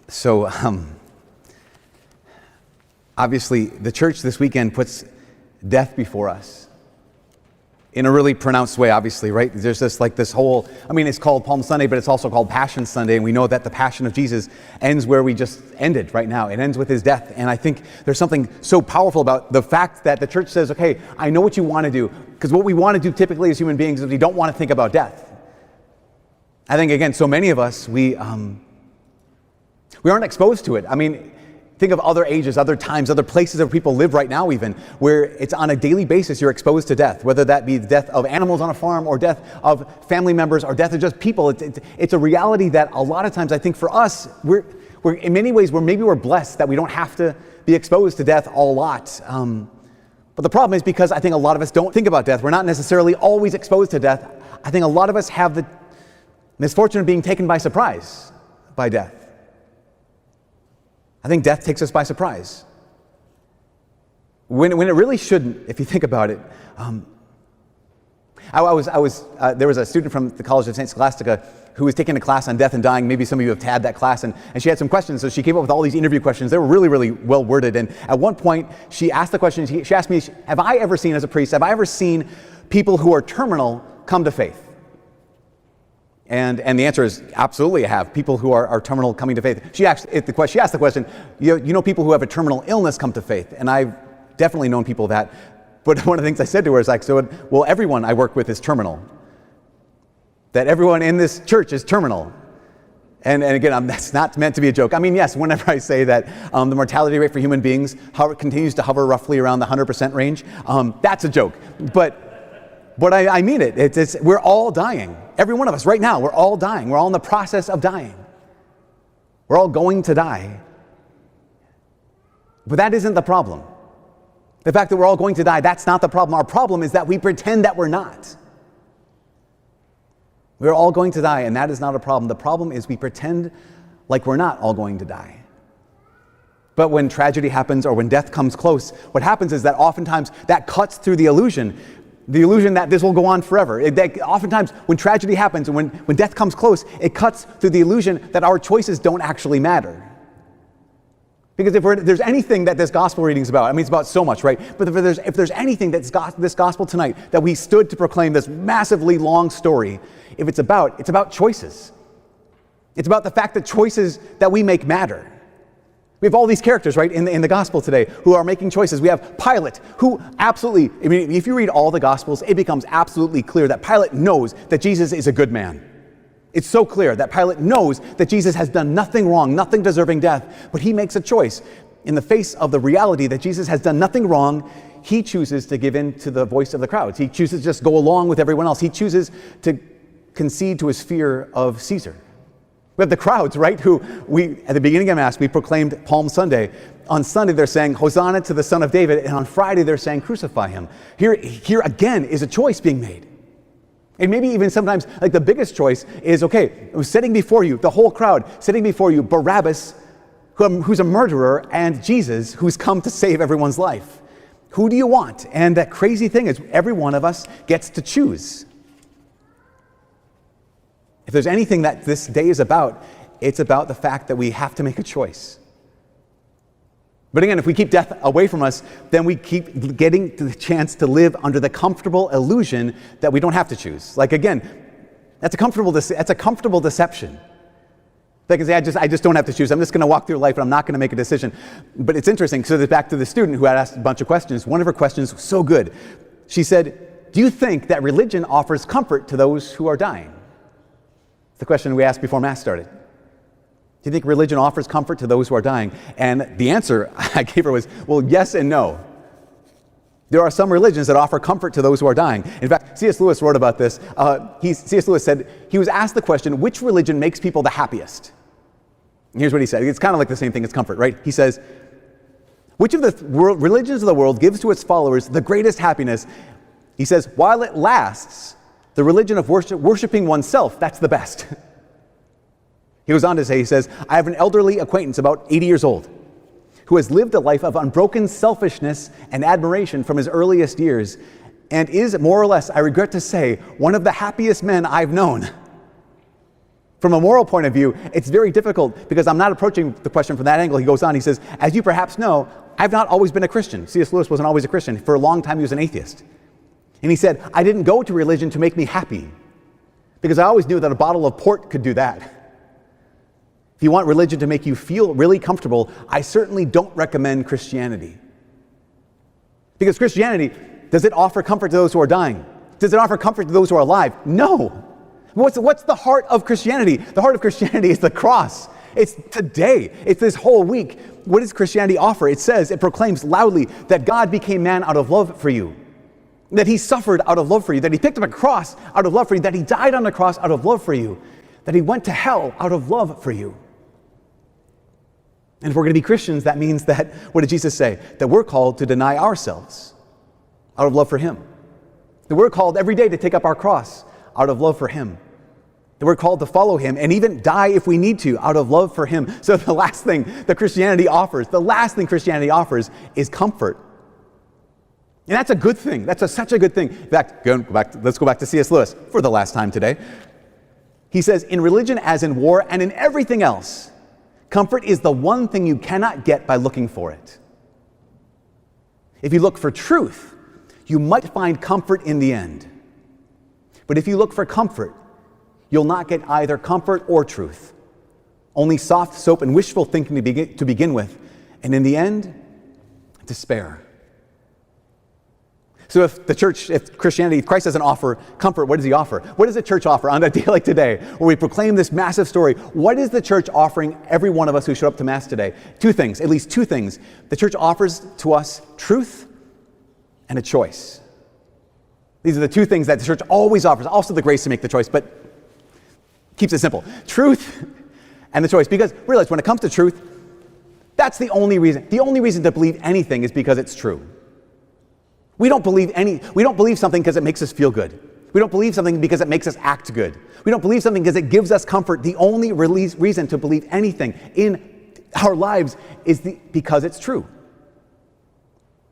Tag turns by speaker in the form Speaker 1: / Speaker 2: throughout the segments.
Speaker 1: So, obviously, the church this weekend puts death before us in a really pronounced way, obviously, right? There's this whole, it's called Palm Sunday, but it's also called Passion Sunday, and we know that the Passion of Jesus ends where we just ended right now. It ends with his death, and I think there's something so powerful about the fact that the church says, okay, I know what you want to do, because what we want to do typically as human beings is we don't want to think about death. I think, again, so many of us, we aren't exposed to it. Think of other ages, other times, other places where people live right now even, where it's on a daily basis you're exposed to death, whether that be the death of animals on a farm or death of family members or death of just people. It's a reality that a lot of times I think for us, we're in many ways, we're blessed that we don't have to be exposed to death a lot. But the problem is because I think a lot of us don't think about death. We're not necessarily always exposed to death. I think a lot of us have the misfortune of being taken by surprise by death. I think death takes us by surprise. When it really shouldn't, if you think about it. There was a student from the College of St. Scholastica who was taking a class on death and dying. Maybe some of you have had that class, and she had some questions, so she came up with all these interview questions. They were really, really well worded, and at one point, she asked the question, she asked me, have I ever seen, as a priest, people who are terminal come to faith? And the answer is absolutely I have. People who are terminal coming to faith. She asked the question, you know people who have a terminal illness come to faith? And I've definitely known people that. But one of the things I said to her is well, everyone I work with is terminal. That everyone in this church is terminal. And again, that's not meant to be a joke. Yes, whenever I say that the mortality rate for human beings continues to hover roughly around the 100% range, that's a joke. But I mean it. We're all dying. Every one of us right now, we're all dying. We're all in the process of dying. We're all going to die. But that isn't the problem. The fact that we're all going to die, that's not the problem. Our problem is that we pretend that we're not. We're all going to die, and that is not a problem. The problem is we pretend like we're not all going to die. But when tragedy happens or when death comes close, what happens is that oftentimes that cuts through the illusion that this will go on forever. Oftentimes, when tragedy happens and when death comes close, it cuts through the illusion that our choices don't actually matter. Because if there's anything that this gospel reading is about, it's about so much, right? But if there's anything that this gospel tonight that we stood to proclaim, this massively long story, it's about choices. It's about the fact that choices that we make matter. We have all these characters, right, in the gospel today who are making choices. We have Pilate, who absolutely, if you read all the gospels, it becomes absolutely clear that Pilate knows that Jesus is a good man. It's so clear that Pilate knows that Jesus has done nothing wrong, nothing deserving death, but he makes a choice. In the face of the reality that Jesus has done nothing wrong, he chooses to give in to the voice of the crowds. He chooses to just go along with everyone else. He chooses to concede to his fear of Caesar. We have the crowds, right, who at the beginning of Mass, we proclaimed Palm Sunday. On Sunday, they're saying, Hosanna to the Son of David, and on Friday, they're saying, crucify him. Here again is a choice being made. And maybe even sometimes, the biggest choice is, okay, setting before you, the whole crowd, setting before you Barabbas, who's a murderer, and Jesus, who's come to save everyone's life. Who do you want? And that crazy thing is, every one of us gets to choose. If there's anything that this day is about, it's about the fact that we have to make a choice. But again, if we keep death away from us, then we keep getting the chance to live under the comfortable illusion that we don't have to choose. Again, that's a comfortable deception. They can say, I just don't have to choose. I'm just going to walk through life and I'm not going to make a decision. But it's interesting. So back to the student who had asked a bunch of questions. One of her questions was so good. She said, do you think that religion offers comfort to those who are dying? The question we asked before Mass started. Do you think religion offers comfort to those who are dying? And the answer I gave her was, well, yes and no. There are some religions that offer comfort to those who are dying. In fact, C.S. Lewis wrote about this. C.S. Lewis said, he was asked the question, which religion makes people the happiest? And here's what he said. It's kind of like the same thing as comfort, right? He says, which of the religions of the world gives to its followers the greatest happiness? He says, while it lasts, the religion of worshiping oneself, that's the best. He goes on to say, he says, I have an elderly acquaintance about 80 years old who has lived a life of unbroken selfishness and admiration from his earliest years and is, more or less, I regret to say, one of the happiest men I've known. From a moral point of view, it's very difficult because I'm not approaching the question from that angle. He goes on, he says, as you perhaps know, I've not always been a Christian. C.S. Lewis wasn't always a Christian. For a long time, he was an atheist. And he said, I didn't go to religion to make me happy because I always knew that a bottle of port could do that. If you want religion to make you feel really comfortable, I certainly don't recommend Christianity. Because Christianity, does it offer comfort to those who are dying? Does it offer comfort to those who are alive? No. What's the heart of Christianity? The heart of Christianity is the cross. It's today. It's this whole week. What does Christianity offer? It says, it proclaims loudly that God became man out of love for you. That he suffered out of love for you. That he picked up a cross out of love for you. That he died on the cross out of love for you. That he went to hell out of love for you. And if we're going to be Christians, that means that, what did Jesus say? That we're called to deny ourselves out of love for him. That we're called every day to take up our cross out of love for him. That we're called to follow him and even die if we need to out of love for him. So the last thing that Christianity offers, is comfort. And that's a good thing. That's such a good thing. In fact, let's go back to C.S. Lewis for the last time today. He says, in religion as in war and in everything else, comfort is the one thing you cannot get by looking for it. If you look for truth, you might find comfort in the end. But if you look for comfort, you'll not get either comfort or truth. Only soft soap and wishful thinking to begin with. And in the end, despair. So if Christianity, if Christ doesn't offer comfort, what does he offer? What does the church offer on a day like today, where we proclaim this massive story? What is the church offering every one of us who showed up to Mass today? Two things, at least two things. The church offers to us truth and a choice. These are the two things that the church always offers. Also the grace to make the choice, but keeps it simple. Truth and the choice. Because realize when it comes to truth, that's the only reason. The only reason to believe anything is because it's true. We don't believe something because it makes us feel good. We don't believe something because it makes us act good. We don't believe something because it gives us comfort. The only reason to believe anything in our lives is because it's true.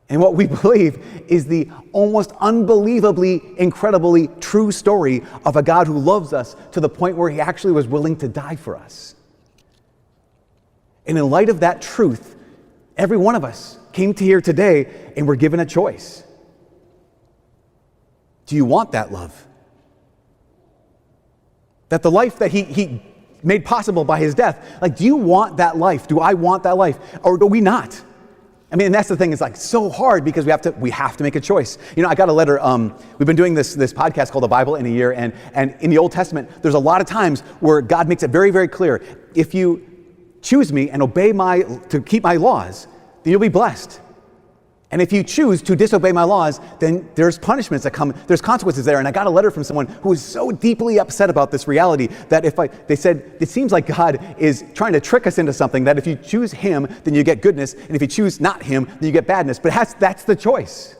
Speaker 1: And what we believe is the almost unbelievably, incredibly true story of a God who loves us to the point where he actually was willing to die for us. And in light of that truth, every one of us came to here today and were given a choice. Do you want that love? That the life that he made possible by his death, do you want that life? Do I want that life? Or do we not? I mean, and that's the thing, it's so hard because we have to make a choice. I got a letter, we've been doing this podcast called The Bible in a Year, and in the Old Testament, there's a lot of times where God makes it very, very clear. If you choose me and to keep my laws, then you'll be blessed. And if you choose to disobey my laws, then there's punishments that come, there's consequences there. And I got a letter from someone who was so deeply upset about this reality that they said, it seems like God is trying to trick us into something, that if you choose him, then you get goodness. And if you choose not him, then you get badness. But that's the choice.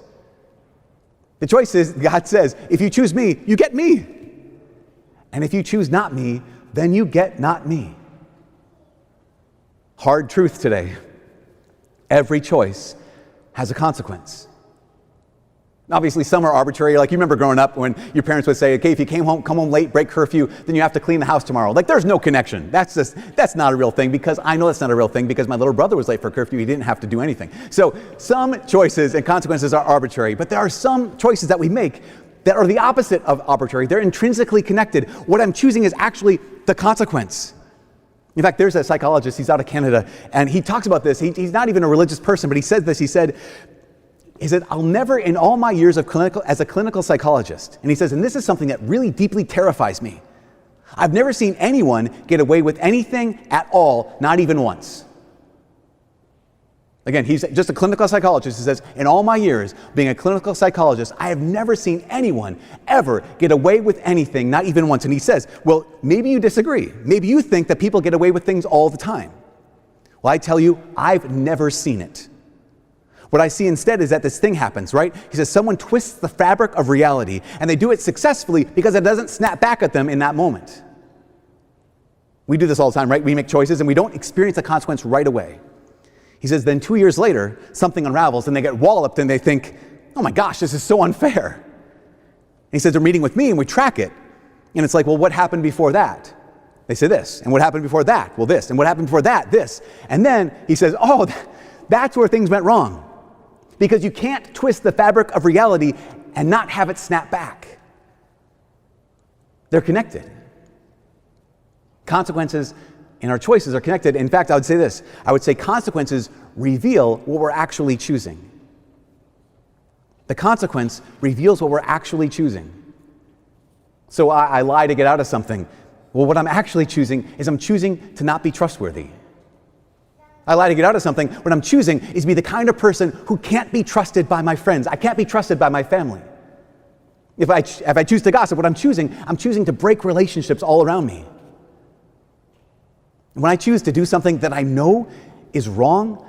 Speaker 1: The choice is, God says, if you choose me, you get me. And if you choose not me, then you get not me. Hard truth today. Every choice has a consequence. Obviously, some are arbitrary. You remember growing up when your parents would say, okay, if you come home late, break curfew, then you have to clean the house tomorrow. There's no connection. That's not a real thing, because I know that's not a real thing because my little brother was late for curfew. He didn't have to do anything. So some choices and consequences are arbitrary, but there are some choices that we make that are the opposite of arbitrary. They're intrinsically connected. What I'm choosing is actually the consequence. In fact, there's a psychologist, he's out of Canada, and he talks about this. He's not even a religious person, but he said this. He said, I'll never, in all my years as a clinical psychologist, and he says, and this is something that really deeply terrifies me, I've never seen anyone get away with anything at all, not even once. Again, he's just a clinical psychologist. He says, in all my years being a clinical psychologist, I have never seen anyone ever get away with anything, not even once. And he says, well, maybe you disagree. Maybe you think that people get away with things all the time. Well, I tell you, I've never seen it. What I see instead is that this thing happens, right? He says someone twists the fabric of reality, and they do it successfully because it doesn't snap back at them in that moment. We do this all the time, right? We make choices and we don't experience the consequence right away. He says, then 2 years later, something unravels and they get walloped and they think, oh my gosh, this is so unfair. And he says, they're meeting with me and we track it. And it's like, well, what happened before that? They say this. And what happened before that? Well, this. And what happened before that? This. And then he says, oh, that's where things went wrong. Because you can't twist the fabric of reality and not have it snap back. They're connected. Consequences and our choices are connected. In fact, I would say this. I would say consequences reveal what we're actually choosing. The consequence reveals what we're actually choosing. So I lie to get out of something. Well, what I'm actually choosing is I'm choosing to not be trustworthy. I lie to get out of something. What I'm choosing is to be the kind of person who can't be trusted by my friends. I can't be trusted by my family. If I choose to gossip, what I'm choosing to break relationships all around me. When I choose to do something that I know is wrong,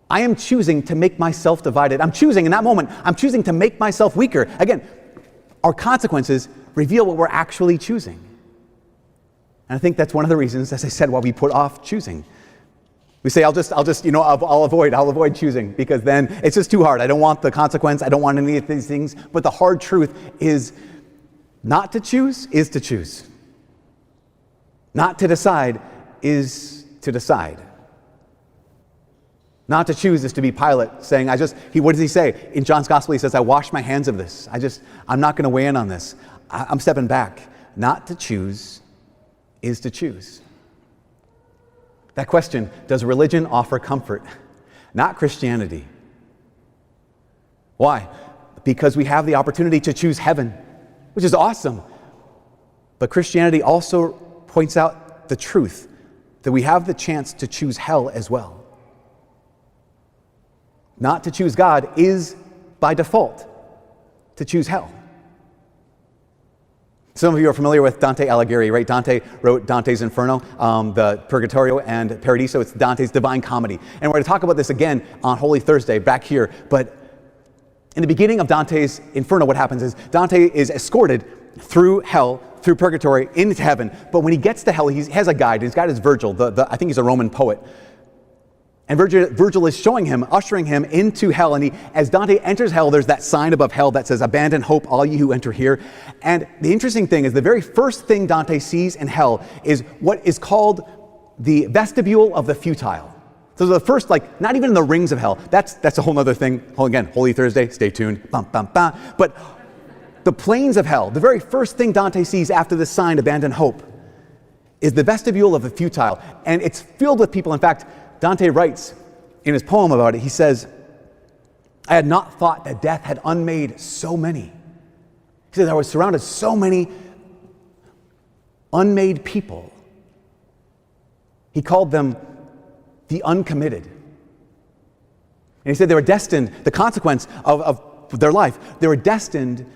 Speaker 1: I am choosing to make myself divided. I'm choosing, in that moment, I'm choosing to make myself weaker. Again, our consequences reveal what we're actually choosing. And I think that's one of the reasons, as I said, why we put off choosing. We say, I'll avoid choosing, because then it's just too hard. I don't want the consequence. I don't want any of these things. But the hard truth is not to choose is to choose. Not to decide is to decide. Not to choose is to be Pilate saying, what does he say? In John's gospel, he says, I wash my hands of this. I'm not going to weigh in on this. I'm stepping back. Not to choose is to choose. That question, does religion offer comfort? Not Christianity. Why? Because we have the opportunity to choose heaven, which is awesome. But Christianity also points out the truth that we have the chance to choose hell as well. Not to choose God is, by default, to choose hell. Some of you are familiar with Dante Alighieri, right? Dante wrote Dante's Inferno, the Purgatorio and Paradiso. It's Dante's Divine Comedy. And we're going to talk about this again on Holy Thursday back here. But in the beginning of Dante's Inferno, what happens is Dante is escorted through hell, through purgatory, into heaven. But when he gets to hell, he has a guide. His guide is Virgil. I think he's a Roman poet. And Virgil is showing him, ushering him into hell. And as Dante enters hell, there's that sign above hell that says, abandon hope, all you who enter here. And the interesting thing is the very first thing Dante sees in hell is what is called the vestibule of the futile. So the first, not even the rings of hell. That's a whole other thing. Again, Holy Thursday, stay tuned. Bum, bum, bum. But the plains of hell, the very first thing Dante sees after this sign, abandon hope, is the vestibule of the futile. And it's filled with people. In fact, Dante writes in his poem about it, he says, I had not thought that death had unmade so many. He says, I was surrounded so many unmade people. He called them the uncommitted. And he said they were destined, the consequence of their life, they were destined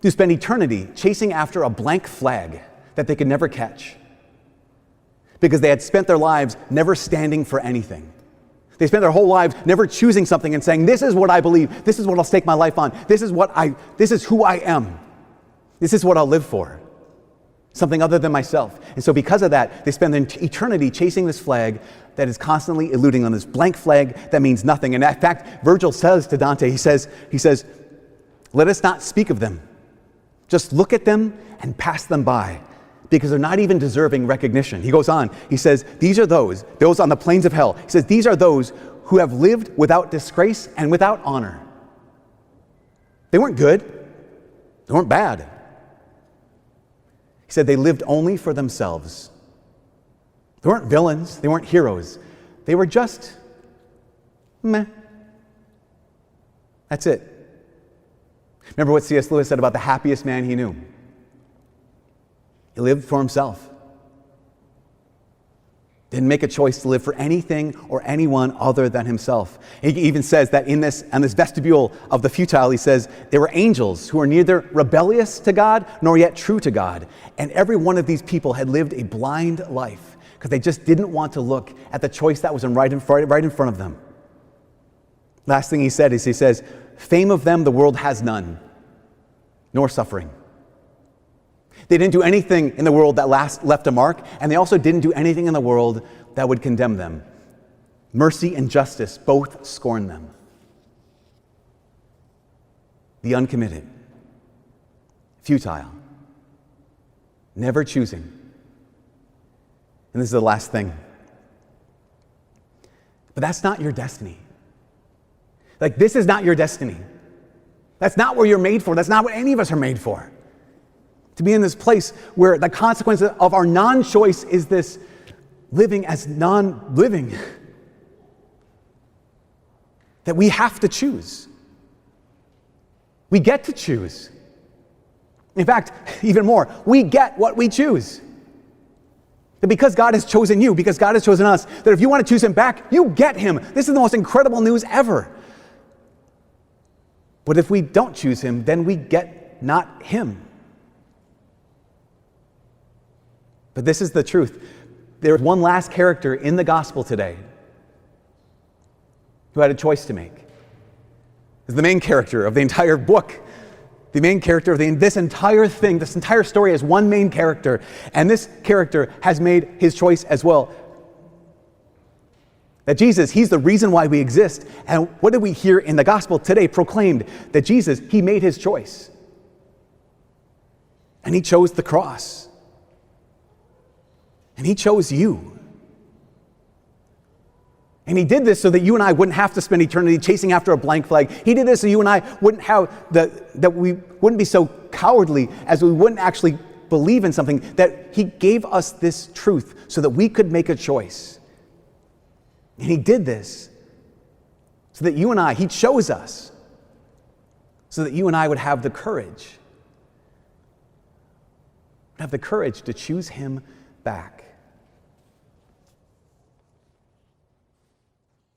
Speaker 1: to spend eternity chasing after a blank flag that they could never catch. Because they had spent their lives never standing for anything. They spent their whole lives never choosing something and saying, this is what I believe, this is what I'll stake my life on, this is who I am, this is what I'll live for. Something other than myself. And so because of that, they spend their eternity chasing this flag that is constantly eluding them, this blank flag that means nothing. And in fact, Virgil says to Dante, he says, let us not speak of them. Just look at them and pass them by, because they're not even deserving recognition. He goes on, he says, these are those on the plains of hell. He says, these are those who have lived without disgrace and without honor. They weren't good. They weren't bad. He said they lived only for themselves. They weren't villains. They weren't heroes. They were just meh. That's it. Remember what C.S. Lewis said about the happiest man he knew? He lived for himself. Didn't make a choice to live for anything or anyone other than himself. He even says that in this vestibule of the futile, he says, there were angels who were neither rebellious to God nor yet true to God. And every one of these people had lived a blind life because they just didn't want to look at the choice that was right in front of them. Last thing he said is, he says, fame of them the world has none, nor suffering. They didn't do anything in the world that left a mark, and they also didn't do anything in the world that would condemn them. Mercy and justice both scorn them. The uncommitted, futile, never choosing, And this is the last thing. But that's not your destiny. Like, this is not your destiny. That's not what you're made for. That's not what any of us are made for. To be in this place where the consequence of our non-choice is this living as non-living. That we have to choose. We get to choose. In fact, even more, we get what we choose. That because God has chosen you, because God has chosen us, that if you want to choose him back, you get him. This is the most incredible news ever. But if we don't choose him, then we get not him. But this is the truth. There's one last character in the gospel today who had a choice to make. Is the main character of the entire book. The main character of this entire thing, this entire story is one main character. And this character has made his choice as well. That Jesus, he's the reason why we exist. And what did we hear in the gospel today proclaimed? That Jesus, he made his choice. And he chose the cross. And he chose you. And he did this so that you and I wouldn't have to spend eternity chasing after a blank flag. He did this so you and I wouldn't have that we wouldn't be so cowardly as we wouldn't actually believe in something, that he gave us this truth so that we could make a choice. And he did this so that you and I, he chose us so that you and I would have the courage to choose him back.